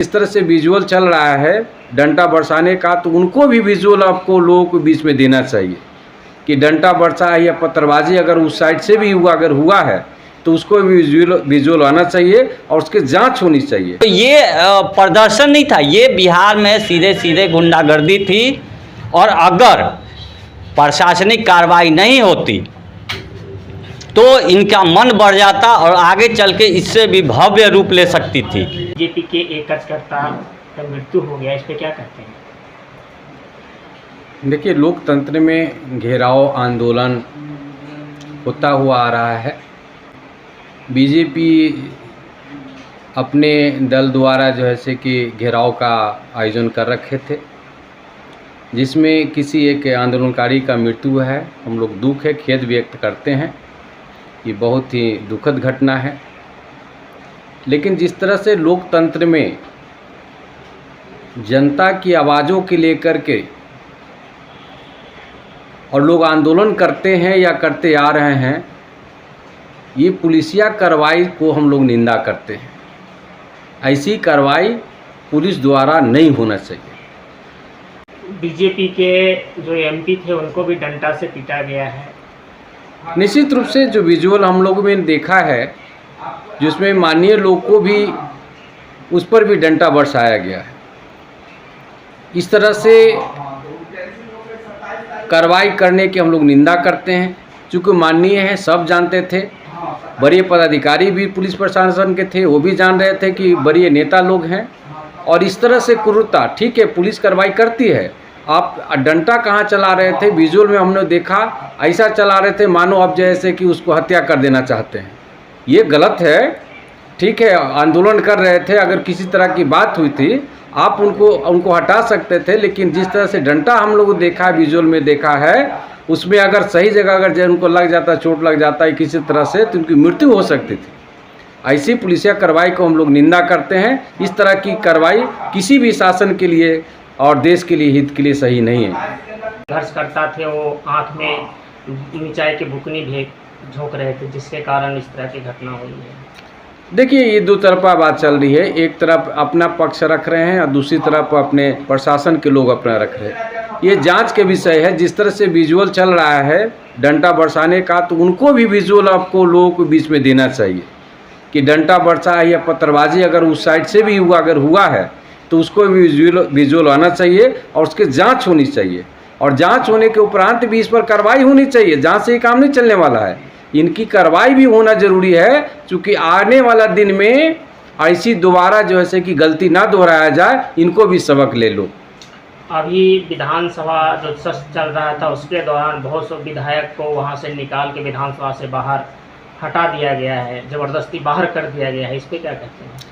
इस तरह से विजुअल चल रहा है डंडा बरसाने का, तो उनको भी विजुअल आपको लोगों को बीच में देना चाहिए कि डंडा बरसा है या पत्थरबाजी अगर उस साइड से भी अगर हुआ है तो उसको भी विजुअल आना चाहिए और उसकी जांच होनी चाहिए। तो ये प्रदर्शन नहीं था, ये बिहार में सीधे सीधे गुंडागर्दी थी, और अगर प्रशासनिक कार्रवाई नहीं होती तो इनका मन बढ़ जाता और आगे चल के इससे भी भव्य रूप ले सकती थी। बीजेपी के एक कार्यकर्ता का मृत्यु हो गया, इस पे क्या कहते हैं? देखिए, लोकतंत्र में घेराव आंदोलन होता हुआ आ रहा है। बीजेपी अपने दल द्वारा जो है से कि घेराव का आयोजन कर रखे थे, जिसमें किसी एक आंदोलनकारी का मृत्यु है। हम लोग दुख है, खेद व्यक्त करते हैं, ये बहुत ही दुखद घटना है। लेकिन जिस तरह से लोकतंत्र में जनता की आवाज़ों के लेकर के और लोग आंदोलन करते हैं या करते आ रहे हैं, ये पुलिसिया कार्रवाई को हम लोग निंदा करते हैं। ऐसी कार्रवाई पुलिस द्वारा नहीं होना चाहिए। बीजेपी के जो एमपी थे उनको भी डंडा से पीटा गया है। निश्चित रूप से जो विजुअल हम लोगों ने देखा है, जिसमें माननीय लोग को भी उस पर भी डंडा बरसाया गया है। इस तरह से कार्रवाई करने की हम लोग निंदा करते हैं। चूँकि माननीय हैं, सब जानते थे, बड़े पदाधिकारी भी पुलिस प्रशासन के थे, वो भी जान रहे थे कि बड़े नेता लोग हैं। और इस तरह से क्रूरता, ठीक है पुलिस कार्रवाई करती है, आप डंडा कहाँ चला रहे थे? विजुअल में हमने देखा ऐसा चला रहे थे मानो आप जैसे कि उसको हत्या कर देना चाहते हैं। ये गलत है। ठीक है, आंदोलन कर रहे थे, अगर किसी तरह की बात हुई थी आप उनको हटा सकते थे, लेकिन जिस तरह से डंडा हम लोग देखा है, विजुअल में देखा है, उसमें अगर सही जगह अगर उनको लग जाता, चोट लग जाता है किसी तरह से, तो उनकी मृत्यु हो सकती थी। ऐसी पुलिसिया कार्रवाई को हम लोग निंदा करते हैं। इस तरह की कार्रवाई किसी भी शासन के लिए और देश के लिए, हित के लिए सही नहीं है। संघर्ष करता थे, वो आँख में मिर्चाई की बुकनी भी झोंक रहे थे, जिसके कारण इस तरह की घटना हुई है। देखिए, ये दो तरफा बात चल रही है। एक तरफ अपना पक्ष रख रहे हैं और दूसरी तरफ अपने प्रशासन के लोग अपना रख रहे हैं। ये जांच के विषय है। जिस तरह से विजुअल चल रहा है डंडा बरसाने का, तो उनको भी विजुअल आपको लोगों को बीच में देना चाहिए कि डंडा बरसा है या पत्थरबाजी अगर उस साइड से भी अगर हुआ है तो उसको भी विजुअल आना चाहिए और उसकी जांच होनी चाहिए। और जांच होने के उपरांत भी इस पर कार्रवाई होनी चाहिए। जांच से ये काम नहीं चलने वाला है, इनकी कार्रवाई भी होना जरूरी है, क्योंकि आने वाला दिन में ऐसी दोबारा जो है कि गलती ना दोहराया जाए, इनको भी सबक ले लो। अभी विधानसभा जो सत्र चल रहा था, उसके दौरान बहुत से विधायक को वहां से निकाल के विधानसभा से बाहर हटा दिया गया है, जबरदस्ती बाहर कर दिया गया है। इस पर क्या कहते हैं?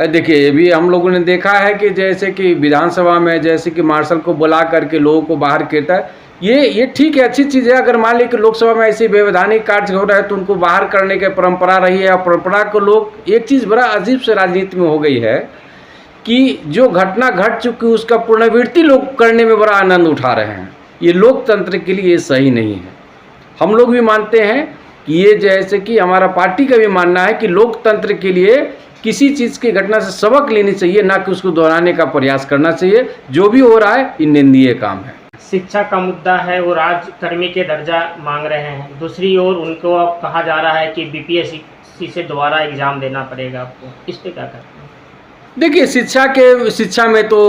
देखिए, ये भी हम लोगों ने देखा है कि जैसे कि विधानसभा में जैसे कि मार्शल को बुला करके लोगों को बाहर करता है। ये ठीक है, अच्छी चीज़ है। अगर मान ली कि लोकसभा में ऐसे वैधानिक कार्य हो रहा है तो उनको बाहर करने की परंपरा रही है। और परंपरा को लोग, एक चीज़ बड़ा अजीब से राजनीति में हो गई है कि जो घटना घट चुकी उसका पुनरावृत्ति लोग करने में बड़ा आनंद उठा रहे हैं। ये लोकतंत्र के लिए सही नहीं है। हम लोग भी मानते हैं कि ये जैसे कि हमारा पार्टी का भी मानना है कि लोकतंत्र के लिए किसी चीज़ की घटना से सबक लेनी चाहिए, ना कि उसको दोहराने का प्रयास करना चाहिए। जो भी हो रहा है ये निंदनीय काम है। शिक्षा का मुद्दा है, वो राज्यकर्मी के दर्जा मांग रहे हैं। दूसरी ओर उनको अब कहा जा रहा है कि बीपीएससी से दोबारा एग्जाम देना पड़ेगा आपको। इस पर क्या कहते हैं? देखिए, शिक्षा में तो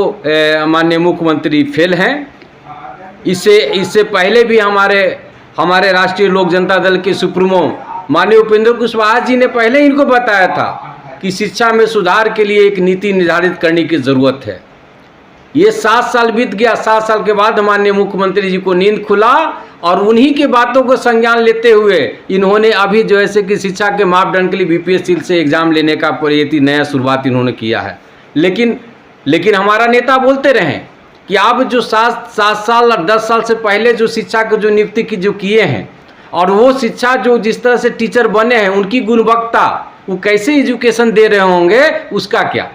माननीय मुख्यमंत्री फेल हैं। इससे पहले भी हमारे राष्ट्रीय लोक जनता दल के सुप्रीमो माननीय उपेंद्र कुशवाहा जी ने पहले इनको बताया था कि शिक्षा में सुधार के लिए एक नीति निर्धारित करने की ज़रूरत है। ये 7 साल बीत गया। 7 साल के बाद माननीय मुख्यमंत्री जी को नींद खुला और उन्हीं के बातों को संज्ञान लेते हुए इन्होंने अभी जो है कि शिक्षा के मापदंड के लिए बीपीएससी से एग्ज़ाम लेने का नया शुरुआत इन्होंने किया है। लेकिन हमारा नेता बोलते रहे कि आप जो 7 साल और 10 साल से पहले जो शिक्षा को जो नियुक्ति की जो किए हैं, और वो शिक्षा जो जिस तरह से टीचर बने हैं, उनकी गुणवत्ता, वो कैसे एजुकेशन दे रहे होंगे, उसका क्या?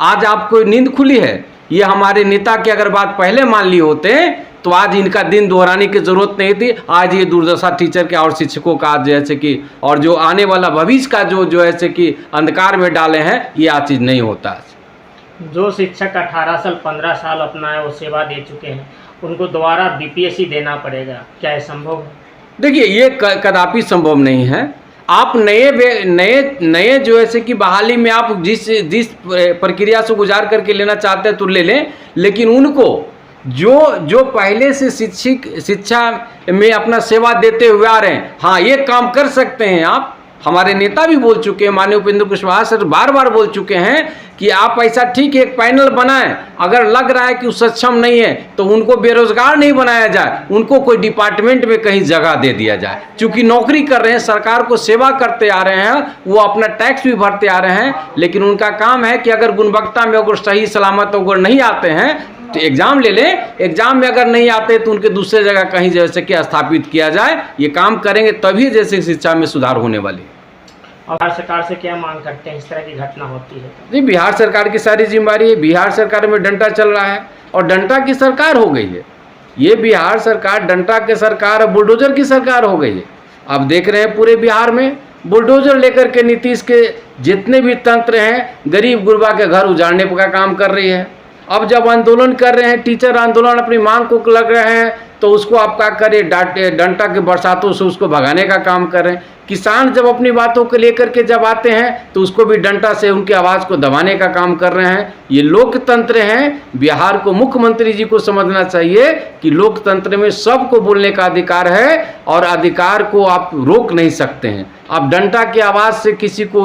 आज आपको नींद खुली है। ये हमारे नेता की अगर बात पहले मान ली होते तो आज इनका दिन दोहराने की ज़रूरत नहीं थी। आज ये दुर्दशा टीचर के और शिक्षकों का जैसे कि, और जो आने वाला भविष्य का जो ऐसे कि अंधकार में डाले हैं, ये आज चीज़ नहीं होता। जो शिक्षक 18 साल 15 साल अपना है वो सेवा दे चुके हैं, उनको दोबारा बीपीएससी देना पड़ेगा, क्या ये संभव है? देखिए, ये कदापि संभव नहीं है। आप नए जो ऐसे कि बहाली में आप जिस प्रक्रिया से गुजार करके लेना चाहते हैं तो ले लें, लेकिन उनको जो पहले से शिक्षा में अपना सेवा देते हुए आ रहे हैं, हाँ ये काम कर सकते हैं आप। हमारे नेता भी बोल चुके हैं, माननीय उपेंद्र कुशवाहा सर बार बार बोल चुके हैं कि आप ऐसा ठीक है एक पैनल बनाएं, अगर लग रहा है कि वो सक्षम नहीं है तो उनको बेरोजगार नहीं बनाया जाए, उनको कोई डिपार्टमेंट में कहीं जगह दे दिया जाए। चूंकि नौकरी कर रहे हैं, सरकार को सेवा करते आ रहे हैं, वो अपना टैक्स भी भरते आ रहे हैं, लेकिन उनका काम है कि अगर गुणवत्ता में अगर सही सलामत अगर नहीं आते हैं तो एग्जाम ले लें, एग्जाम में अगर नहीं आते तो उनके दूसरे जगह कहीं जैसे कि स्थापित किया जाए। ये काम करेंगे तभी जैसे शिक्षा में सुधार होने वाली। और बिहार सरकार से क्या मांग करते हैं, इस तरह की घटना होती है? जी, बिहार सरकार की सारी जिम्मेदारी है। बिहार सरकार में डंटा चल रहा है और डंटा की सरकार हो गई है। ये बिहार सरकार डंटा की सरकार और बुलडोजर की सरकार हो गई है। अब देख रहे हैं पूरे बिहार में बुलडोजर लेकर के नीतीश के जितने भी तंत्र हैं, गरीब गुरबा के घर उजाड़ने का काम कर रही है। अब जब आंदोलन कर रहे हैं, टीचर आंदोलन अपनी मांग को लग रहे हैं, तो उसको आप क्या करें, डंटा के बरसातों से उसको भगाने का काम कर रहे हैं। किसान जब अपनी बातों को लेकर के जब आते हैं तो उसको भी डंटा से उनकी आवाज़ को दबाने का काम कर रहे हैं। ये लोकतंत्र हैं। बिहार को मुख्यमंत्री जी को समझना चाहिए कि लोकतंत्र में सबको बोलने का अधिकार है और अधिकार को आप रोक नहीं सकते हैं। आप डंटा की आवाज़ से किसी को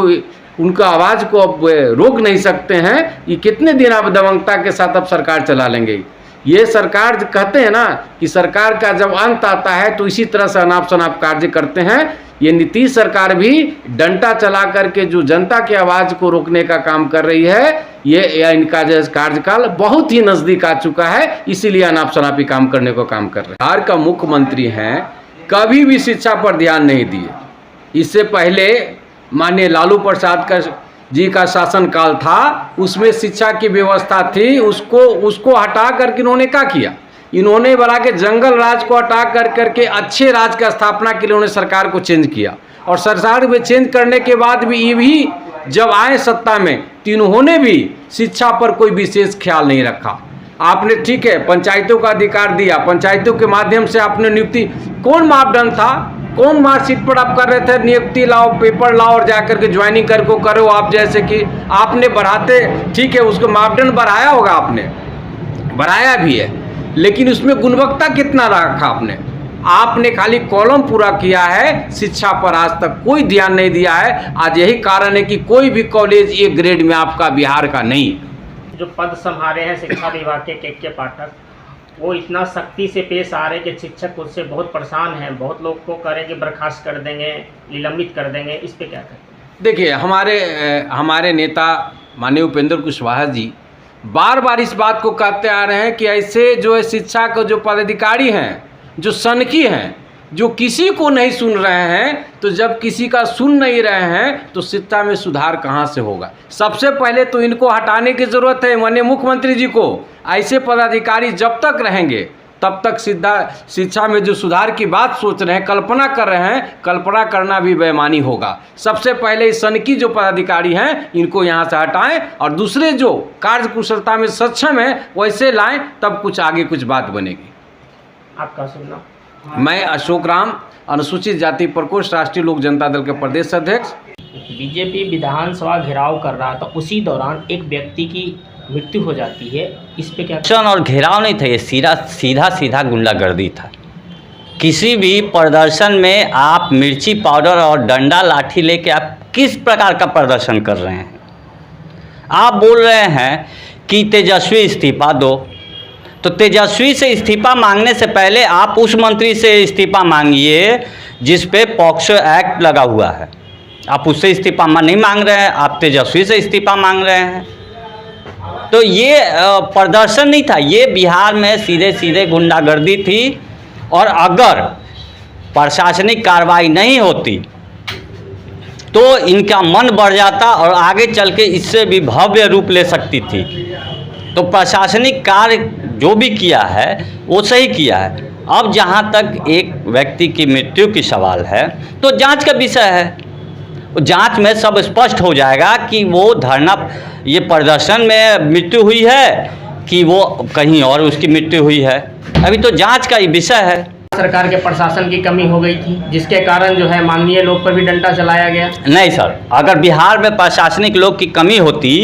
उनका आवाज़ को अब रोक नहीं सकते हैं। ये कितने दिन आप दबंगता के साथ अब सरकार चला लेंगे? ये सरकार कहते हैं ना कि सरकार का जब अंत आता है तो इसी तरह से अनाप शनाप कार्य करते हैं। ये नीतीश सरकार भी डंटा चला करके जो जनता की आवाज़ को रोकने का काम कर रही है, ये इनका जो कार्यकाल बहुत ही नज़दीक आ चुका है, इसीलिए अनाप शनापी काम करने को काम कर रहे हैं। बिहार का मुख्यमंत्री हैं, कभी भी शिक्षा पर ध्यान नहीं दिए। इससे पहले माननीय लालू प्रसाद जी का शासनकाल था, उसमें शिक्षा की व्यवस्था थी, उसको हटा करके इन्होंने क्या किया? इन्होंने बड़ा के जंगल राज को हटा करके अच्छे राज की स्थापना के लिए उन्होंने सरकार को चेंज किया। और सरकार में चेंज करने के बाद भी ये भी जब आए सत्ता में तो इन्होंने भी शिक्षा पर कोई विशेष ख्याल नहीं रखा। आपने ठीक है पंचायतों का अधिकार दिया, पंचायतों के माध्यम से आपने नियुक्ति, कौन मापदंड था, कौन मार्कशीट पर आप कर रहे थे नियुक्ति लाओ, पेपर लाओ और जाकर के ज्वाइनिंग करके करो आप, जैसे कि आपने बढ़ाते, ठीक है उसको मापदंड बढ़ाया होगा, आपने बढ़ाया भी है, लेकिन उसमें गुणवत्ता कितना रखा आपने खाली कॉलम पूरा किया है, शिक्षा पर आज तक कोई ध्यान नहीं दिया है। आज यही कारण है कि कोई भी कॉलेज एक ग्रेड में आपका बिहार का नहीं। जो पद संभाले हैं शिक्षा विभाग के पाठक, वो इतना सख्ती से पेश आ रहे हैं कि शिक्षक उससे बहुत परेशान हैं। बहुत लोग को करें कि बर्खास्त कर देंगे, निलंबित कर देंगे, इस पे क्या कहते हैं? देखिए, हमारे नेता माननीय उपेंद्र कुशवाहा जी बार बार इस बात को कहते आ रहे हैं कि ऐसे जो है शिक्षा के जो पदाधिकारी हैं, जो सनकी हैं, जो किसी को नहीं सुन रहे हैं, तो जब किसी का सुन नहीं रहे हैं तो शिक्षा में सुधार कहाँ से होगा? सबसे पहले तो इनको हटाने की ज़रूरत है माननीय मुख्यमंत्री जी को। ऐसे पदाधिकारी जब तक रहेंगे तब तक शिक्षा में जो सुधार की बात सोच रहे हैं, कल्पना कर रहे हैं, कल्पना करना भी बेईमानी होगा। सबसे पहले इस सनकी जो पदाधिकारी हैं इनको यहाँ से हटाएं और दूसरे जो कार्यकुशलता में सक्षम हैं वैसे लाएं, तब कुछ आगे कुछ बात बनेगी। आपका सुनना? मैं अशोक राम, अनुसूचित जाति प्रकोष्ठ, राष्ट्रीय लोक जनता दल के प्रदेश अध्यक्ष। बीजेपी विधानसभा घेराव कर रहा था, उसी दौरान एक व्यक्ति की मृत्यु हो जाती है, इस पे क्या? और घेराव नहीं था, ये सीधा गुंडागर्दी था। किसी भी प्रदर्शन में आप मिर्ची पाउडर और डंडा लाठी लेके आप किस प्रकार का प्रदर्शन कर रहे हैं? आप बोल रहे हैं कि तेजस्वी इस्तीफा दो, तो तेजस्वी से इस्तीफा मांगने से पहले आप उस मंत्री से इस्तीफा मांगिए जिस पे पॉक्सो एक्ट लगा हुआ है। आप उससे इस्तीफा नहीं मांग रहे हैं, आप तेजस्वी से इस्तीफा मांग रहे हैं। तो ये प्रदर्शन नहीं था, ये बिहार में सीधे गुंडागर्दी थी। और अगर प्रशासनिक कार्रवाई नहीं होती तो इनका मन बढ़ जाता और आगे चल के इससे भी भव्य रूप ले सकती थी। तो प्रशासनिक कार्य जो भी किया है वो सही किया है। अब जहाँ तक एक व्यक्ति की मृत्यु की सवाल है तो जांच का विषय है, जांच में सब स्पष्ट हो जाएगा कि वो धरना ये प्रदर्शन में मृत्यु हुई है कि वो कहीं और उसकी मृत्यु हुई है। अभी तो जांच का ही विषय है। सरकार के प्रशासन की कमी हो गई थी जिसके कारण जो है माननीय लोग पर भी डंडा चलाया गया। नहीं सर, अगर बिहार में प्रशासनिक लोग की कमी होती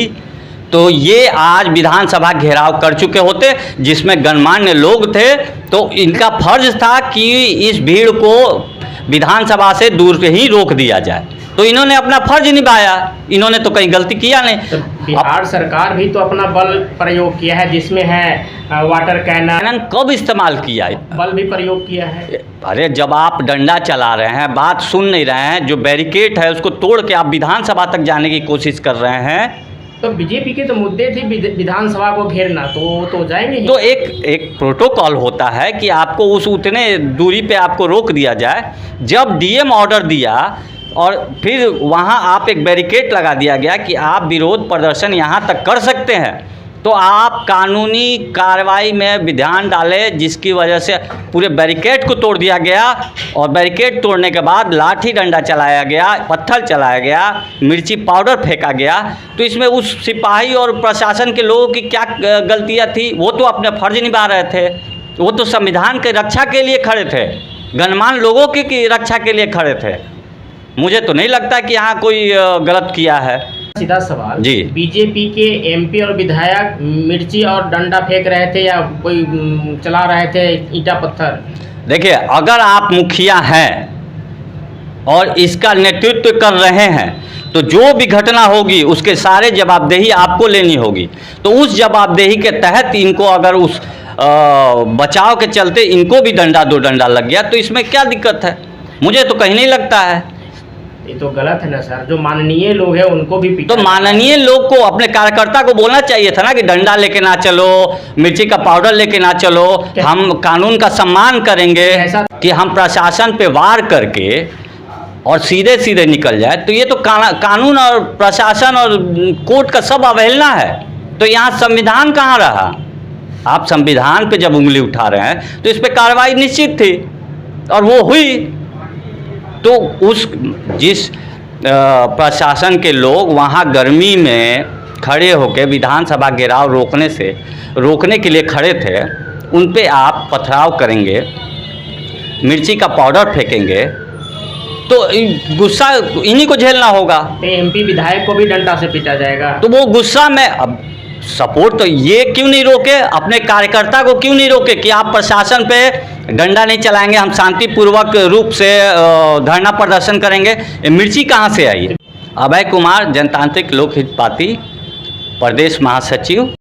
तो ये आज विधानसभा घेराव कर चुके होते, जिसमें गणमान्य लोग थे। तो इनका फर्ज था कि इस भीड़ को विधानसभा से दूर ही रोक दिया जाए, तो इन्होंने अपना फर्ज निभाया। इन्होंने तो कहीं गलती किया नहीं। तो बिहार सरकार भी तो अपना बल प्रयोग किया है, जिसमें है वाटर कैनन। कब इस्तेमाल किया है? बल भी प्रयोग किया है। अरे जब आप डंडा चला रहे हैं, बात सुन नहीं रहे हैं, जो बैरिकेड है उसको तोड़ के आप विधानसभा तक जाने की कोशिश कर रहे हैं। तो बीजेपी के तो मुद्दे थे विधानसभा को घेरना, तो जाएंगे ही। तो एक प्रोटोकॉल होता है कि आपको उस उतने दूरी पे आपको रोक दिया जाए। जब डीएम ऑर्डर दिया और फिर वहाँ आप एक बैरिकेड लगा दिया गया कि आप विरोध प्रदर्शन यहाँ तक कर सकते हैं, तो आप कानूनी कार्रवाई में विधान डाले, जिसकी वजह से पूरे बैरिकेड को तोड़ दिया गया। और बैरिकेड तोड़ने के बाद लाठी डंडा चलाया गया, पत्थर चलाया गया, मिर्ची पाउडर फेंका गया। तो इसमें उस सिपाही और प्रशासन के लोगों की क्या गलतियाँ थी? वो तो अपने फर्ज निभा रहे थे। वो तो संविधान के रक्षा के लिए खड़े थे, गणमान्य लोगों की रक्षा के लिए खड़े थे। मुझे तो नहीं लगता कि यहाँ कोई गलत किया है। सीधा सवाल जी, बीजेपी के एमपी और विधायक मिर्ची और डंडा फेंक रहे थे या कोई चला रहे थे ईंटा पत्थर? देखिए, अगर आप मुखिया हैं और इसका नेतृत्व कर रहे हैं तो जो भी घटना होगी उसके सारे जवाबदेही आपको लेनी होगी। तो उस जवाबदेही के तहत इनको अगर उस बचाव के चलते इनको भी डंडा दो डंडा लग गया तो इसमें क्या दिक्कत है? मुझे तो कहीं नहीं लगता है। ये तो गलत है ना सर, जो माननीय लोग हैं उनको भी तो माननीय लोग को अपने कार्यकर्ता को बोलना चाहिए था ना कि डंडा लेके ना चलो, मिर्ची का पाउडर लेके ना चलो, हम कानून का सम्मान करेंगे। कि हम प्रशासन पे वार करके और सीधे सीधे निकल जाए, तो ये तो कानून और प्रशासन और कोर्ट का सब अवहेलना है। तो यहाँ संविधान कहाँ रहा? आप संविधान पे जब उंगली उठा रहे हैं तो इस पर कार्रवाई निश्चित थी और वो हुई। तो उस जिस प्रशासन के लोग वहाँ गर्मी में खड़े होकर विधानसभा घेराव रोकने के लिए खड़े थे, उन पे आप पथराव करेंगे, मिर्ची का पाउडर फेंकेंगे, तो गुस्सा इन्हीं को झेलना होगा। तो एमपी विधायक को भी डंडा से पीटा जाएगा। तो वो गुस्सा में अब सपोर्ट तो ये क्यों नहीं रोके, अपने कार्यकर्ता को क्यों नहीं रोके कि आप प्रशासन पे डंडा नहीं चलाएंगे, हम शांतिपूर्वक रूप से धरना प्रदर्शन करेंगे। मिर्ची कहाँ से आई? अभय कुमार, जनतांत्रिक लोक हित पार्टी, प्रदेश महासचिव।